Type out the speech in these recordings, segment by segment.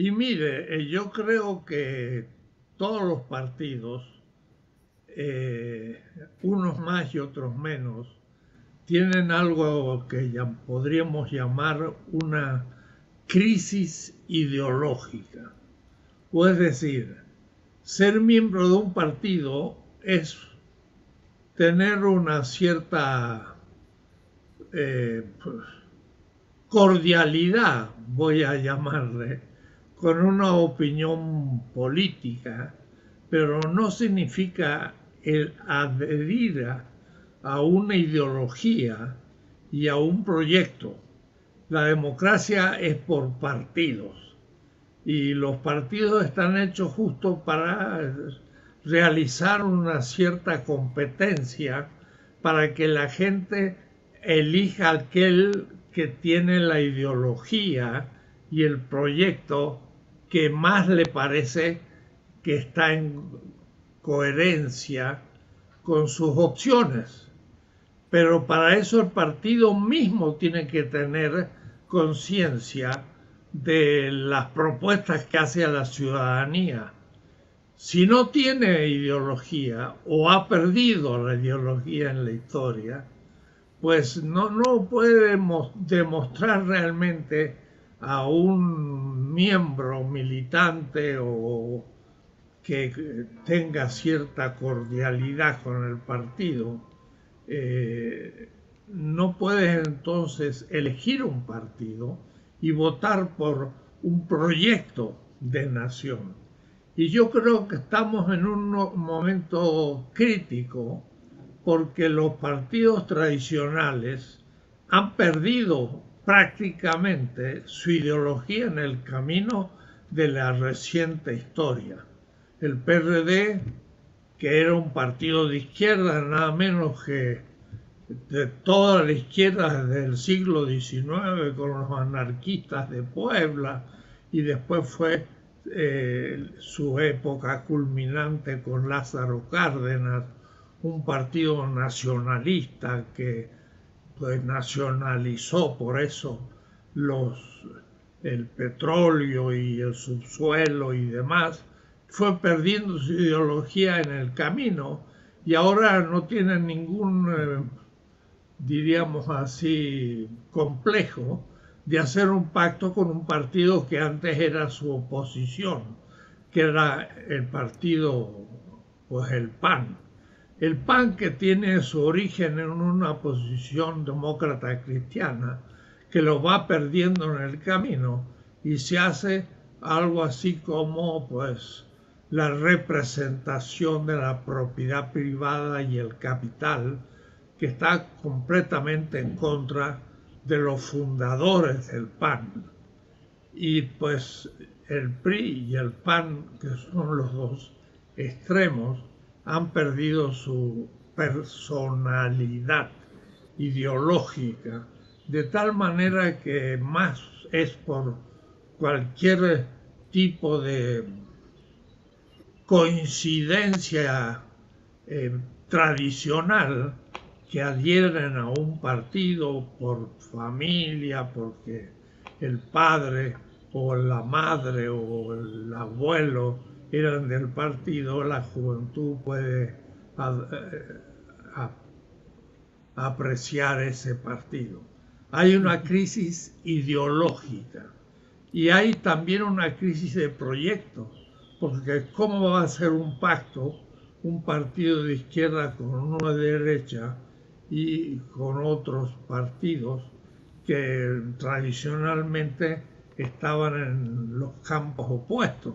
Y mire, yo creo que todos los partidos, unos más y otros menos, tienen algo que podríamos llamar una crisis ideológica. O es decir, ser miembro de un partido es tener una cierta pues, cordialidad, voy a llamarle, con una opinión política, pero no significa el adherir a una ideología y a un proyecto. La democracia es por partidos y los partidos están hechos justo para realizar una cierta competencia para que la gente elija aquel que tiene la ideología y el proyecto que más le parece que está en coherencia con sus opciones. Pero para eso el partido mismo tiene que tener conciencia de las propuestas que hace a la ciudadanía. Si no tiene ideología o ha perdido la ideología en la historia, pues no puede demostrar realmente a un miembro militante o que tenga cierta cordialidad con el partido, no puedes entonces elegir un partido y votar por un proyecto de nación. Y yo creo que estamos en un momento crítico porque los partidos tradicionales han perdido prácticamente su ideología en el camino de la reciente historia. El PRD, que era un partido de izquierda, nada menos que de toda la izquierda desde el siglo XIX, con los anarquistas de Puebla, y después fue su época culminante con Lázaro Cárdenas, un partido nacionalista que pues nacionalizó por eso el petróleo y el subsuelo y demás, fue perdiendo su ideología en el camino y ahora no tiene ningún, diríamos así, complejo de hacer un pacto con un partido que antes era su oposición, que era el partido, pues el PAN. El PAN, que tiene su origen en una posición demócrata cristiana, que lo va perdiendo en el camino y se hace algo así como pues la representación de la propiedad privada y el capital, que está completamente en contra de los fundadores del PAN. Y pues el PRI y el PAN, que son los dos extremos, han perdido su personalidad ideológica, de tal manera que más es por cualquier tipo de coincidencia tradicional que adhieren a un partido por familia, porque el padre o la madre o el abuelo eran del partido, la juventud puede apreciar ese partido. Hay una crisis ideológica y hay también una crisis de proyectos, porque ¿cómo va a ser un pacto un partido de izquierda con uno de derecha y con otros partidos que tradicionalmente estaban en los campos opuestos?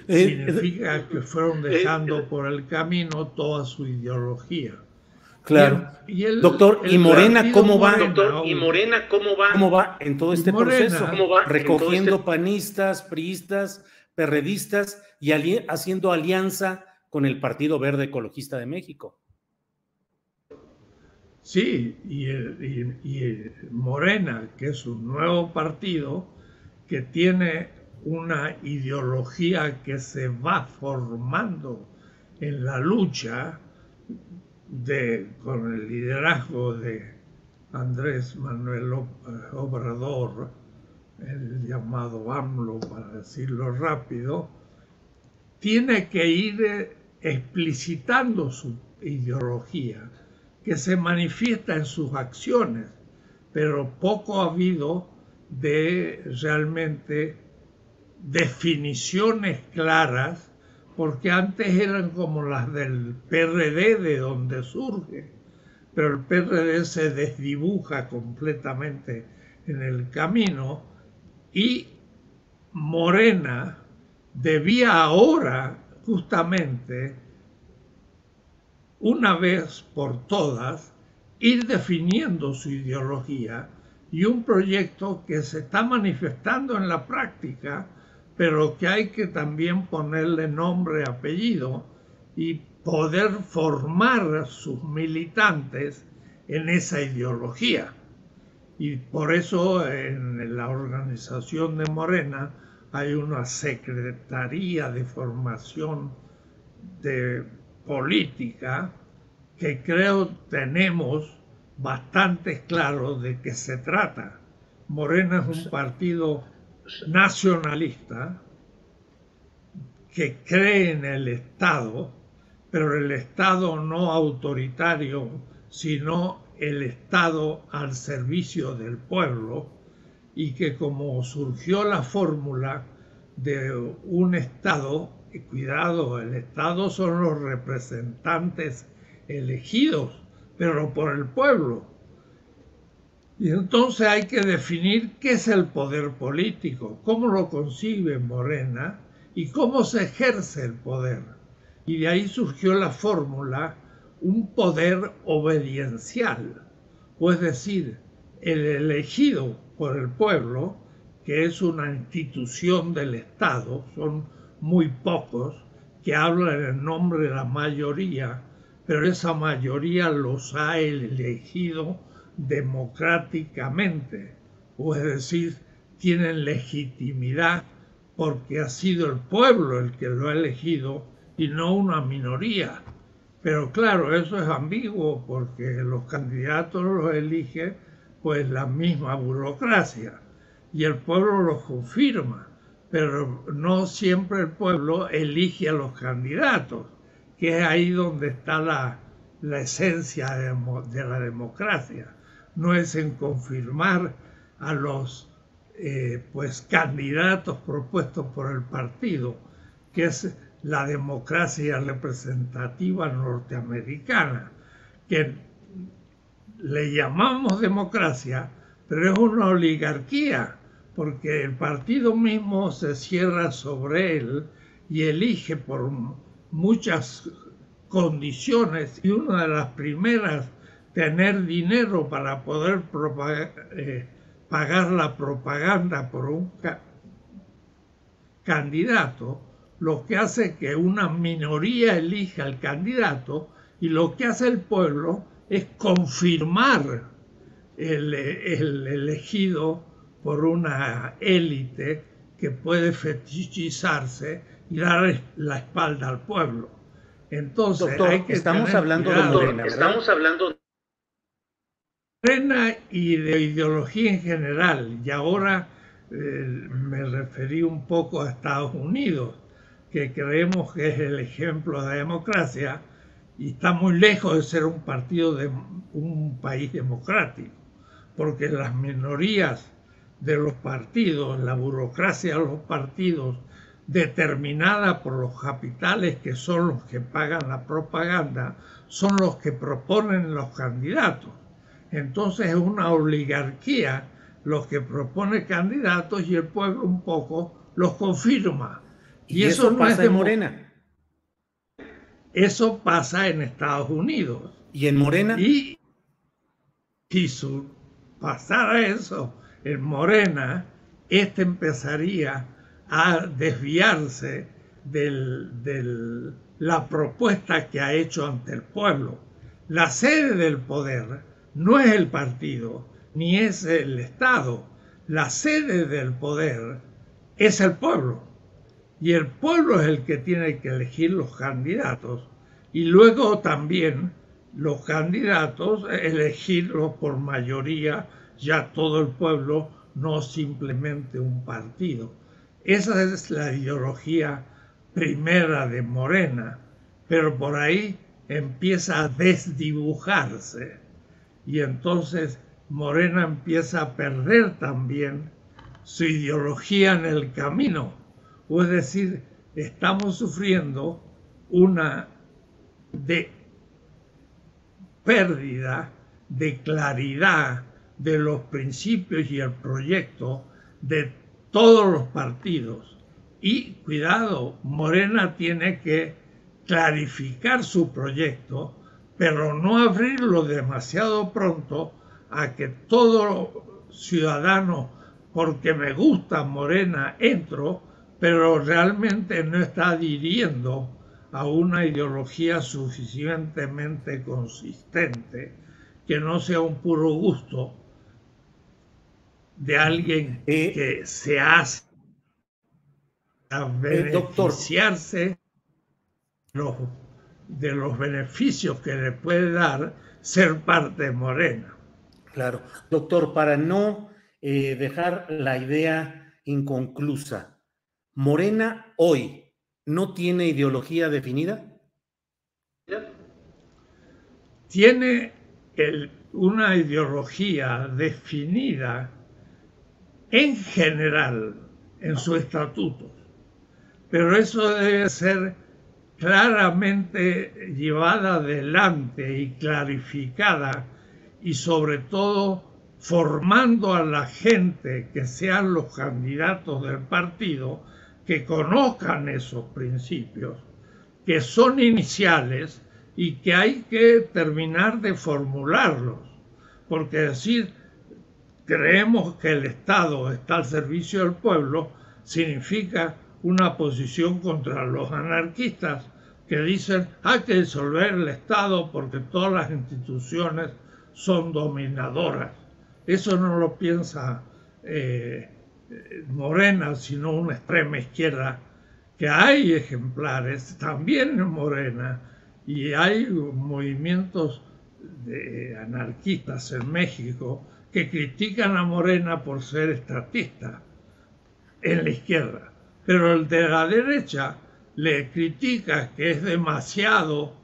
Significa que fueron dejando por el camino toda su ideología. Claro. Doctor, ¿y Morena cómo va? Doctor, ¿y Morena cómo va? ¿Cómo va en todo este proceso? ¿Cómo va? Recogiendo panistas, priistas, perredistas y haciendo alianza con el Partido Verde Ecologista de México. Sí, y Morena, que es un nuevo partido que tiene una ideología que se va formando en la lucha con el liderazgo de Andrés Manuel Obrador, el llamado AMLO, para decirlo rápido, tiene que ir explicitando su ideología, que se manifiesta en sus acciones, pero poco ha habido de realmente definiciones claras, porque antes eran como las del PRD, de donde surge, pero el PRD se desdibuja completamente en el camino, y Morena debía ahora justamente, una vez por todas, ir definiendo su ideología y un proyecto que se está manifestando en la práctica, pero que hay que también ponerle nombre, apellido y poder formar sus militantes en esa ideología. Y por eso en la organización de Morena hay una secretaría de formación de política que creo tenemos bastante claro de qué se trata. Morena es un partido nacionalista que cree en el Estado, pero el Estado no autoritario, sino el Estado al servicio del pueblo, y que como surgió la fórmula de un Estado, y cuidado, el Estado son los representantes elegidos, pero por el pueblo. Y entonces hay que definir qué es el poder político, cómo lo concibe Morena y cómo se ejerce el poder. Y de ahí surgió la fórmula, un poder obediencial, o es decir, el elegido por el pueblo, que es una institución del Estado, son muy pocos que hablan en nombre de la mayoría, pero esa mayoría los ha elegido democráticamente, o es decir, tienen legitimidad porque ha sido el pueblo el que lo ha elegido y no una minoría. Pero claro, eso es ambiguo porque los candidatos los elige pues la misma burocracia y el pueblo los confirma, pero no siempre el pueblo elige a los candidatos, que es ahí donde está la esencia de la democracia. No es en confirmar a los pues candidatos propuestos por el partido, que es la democracia representativa norteamericana, que le llamamos democracia, pero es una oligarquía, porque el partido mismo se cierra sobre él y elige por muchas condiciones, y una de las primeras, tener dinero para poder pagar la propaganda por un candidato, lo que hace que una minoría elija al candidato, y lo que hace el pueblo es confirmar el elegido por una élite que puede fetichizarse y dar la espalda al pueblo. Entonces, doctor, hay que estamos hablando de Morena, ¿verdad? Estamos hablando de Morena y de ideología en general, y ahora me referí un poco a Estados Unidos, que creemos que es el ejemplo de democracia y está muy lejos de ser un partido de un país democrático, porque las minorías de los partidos, la burocracia de los partidos, determinada por los capitales que son los que pagan la propaganda, son los que proponen los candidatos. Entonces es una oligarquía los que propone candidatos y el pueblo un poco los confirma. Y eso no pasa en Morena. Eso pasa en Estados Unidos. ¿Y en Morena? Y si pasara eso en Morena, empezaría a desviarse de la propuesta que ha hecho ante el pueblo. La sede del poder no es el partido, ni es el Estado. La sede del poder es el pueblo. Y el pueblo es el que tiene que elegir los candidatos. Y luego también los candidatos elegirlos por mayoría, ya todo el pueblo no simplemente un partido. Esa es la ideología primera de Morena, pero por ahí empieza a desdibujarse y entonces Morena empieza a perder también su ideología en el camino. O es decir, estamos sufriendo una pérdida de claridad de los principios y el proyecto de todos los partidos. Y cuidado, Morena tiene que clarificar su proyecto, pero no abrirlo demasiado pronto a que todo ciudadano, porque me gusta Morena, entro, pero realmente no está adhiriendo a una ideología suficientemente consistente, que no sea un puro gusto de alguien que se hace a beneficiarse de los beneficios que le puede dar ser parte de Morena. Claro. Doctor, para no dejar la idea inconclusa, ¿Morena hoy no tiene ideología definida? Tiene una ideología definida en general en su estatuto, pero eso debe ser claramente llevada adelante y clarificada, y sobre todo formando a la gente que sean los candidatos del partido, que conozcan esos principios, que son iniciales y que hay que terminar de formularlos, porque decir creemos que el Estado está al servicio del pueblo significa una posición contra los anarquistas que dicen hay que disolver el Estado porque todas las instituciones son dominadoras. Eso no lo piensa Morena, sino una extrema izquierda, que hay ejemplares también en Morena, y hay movimientos de anarquistas en México que critican a Morena por ser estatista en la izquierda, pero el de la derecha le critica que es demasiado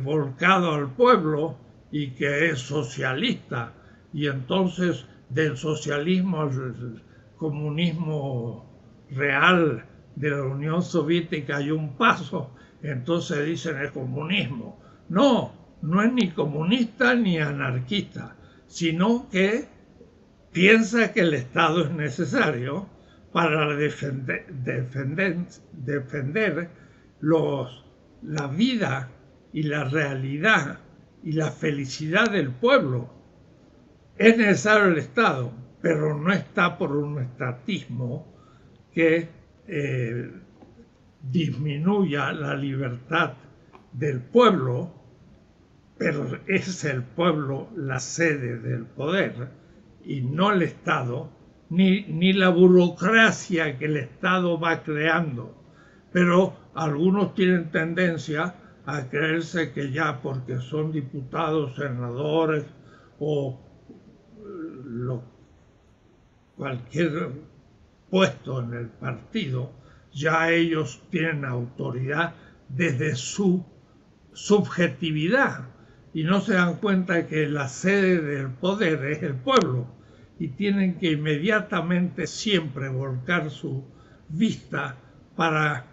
volcado al pueblo y que es socialista, y entonces del socialismo al comunismo real de la Unión Soviética hay un paso, entonces dicen es comunismo. No, no es ni comunista ni anarquista, sino que piensa que el Estado es necesario para defender la vida y la realidad y la felicidad del pueblo. Es necesario el Estado, pero no está por un estatismo que disminuya la libertad del pueblo, pero es el pueblo la sede del poder y no el Estado, ni la burocracia que el Estado va creando. Pero algunos tienen tendencia a creerse que ya porque son diputados, senadores o cualquier puesto en el partido, ya ellos tienen autoridad desde su subjetividad y no se dan cuenta que la sede del poder es el pueblo y tienen que inmediatamente siempre volcar su vista para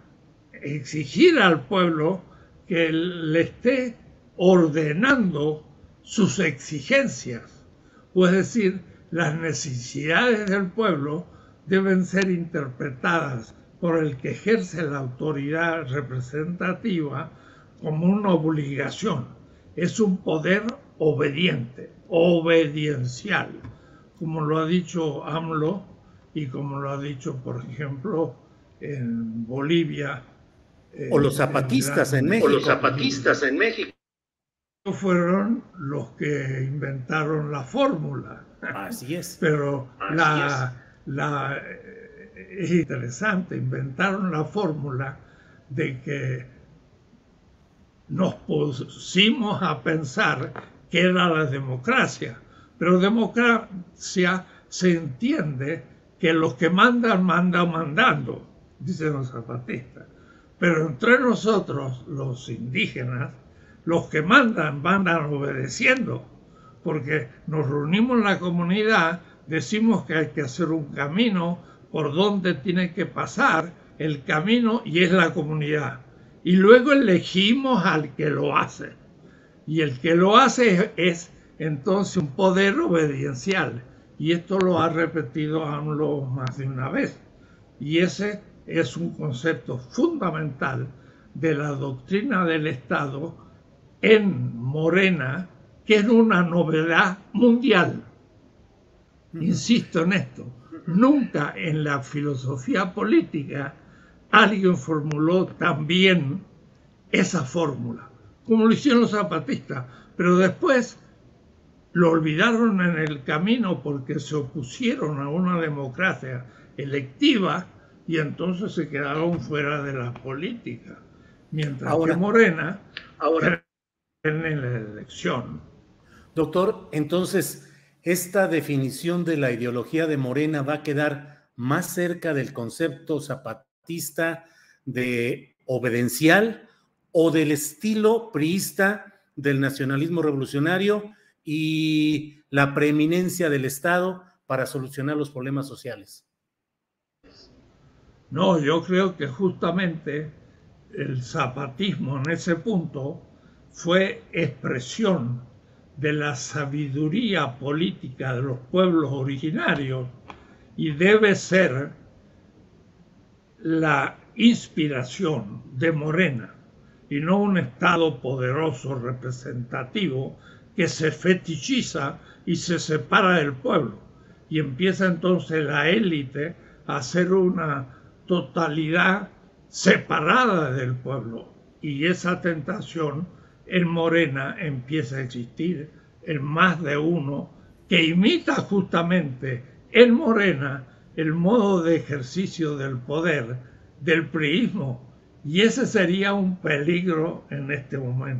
exigir al pueblo que le esté ordenando sus exigencias. O es decir, las necesidades del pueblo deben ser interpretadas por el que ejerce la autoridad representativa como una obligación. Es un poder obediente, obediencial, como lo ha dicho AMLO y como lo ha dicho, por ejemplo, en Bolivia. O los zapatistas en México. O los zapatistas en México. Fueron los que inventaron la fórmula. Así es. Pero es interesante, inventaron la fórmula de que nos pusimos a pensar que era la democracia, pero democracia se entiende que los que mandan, mandan mandando, dicen los zapatistas. Pero entre nosotros, los indígenas, los que mandan, mandan obedeciendo, porque nos reunimos en la comunidad, decimos que hay que hacer un camino por donde tiene que pasar el camino y es la comunidad. Y luego elegimos al que lo hace. Y el que lo hace es entonces un poder obediencial. Y esto lo ha repetido AMLO más de una vez. Y ese es un concepto fundamental de la doctrina del Estado en Morena, que es una novedad mundial. Insisto en esto, nunca en la filosofía política alguien formuló tan bien esa fórmula, como lo hicieron los zapatistas, pero después lo olvidaron en el camino porque se opusieron a una democracia electiva y entonces se quedaron fuera de la política, mientras que Morena en la elección. Doctor, entonces, ¿esta definición de la ideología de Morena va a quedar más cerca del concepto zapatista de obedencial o del estilo priista del nacionalismo revolucionario y la preeminencia del Estado para solucionar los problemas sociales? No, yo creo que justamente el zapatismo en ese punto fue expresión de la sabiduría política de los pueblos originarios y debe ser la inspiración de Morena y no un Estado poderoso representativo que se fetichiza y se separa del pueblo y empieza entonces la élite a hacer una totalidad separada del pueblo y esa tentación en Morena empieza a existir en más de uno que imita justamente en Morena el modo de ejercicio del poder del priismo y ese sería un peligro en este momento.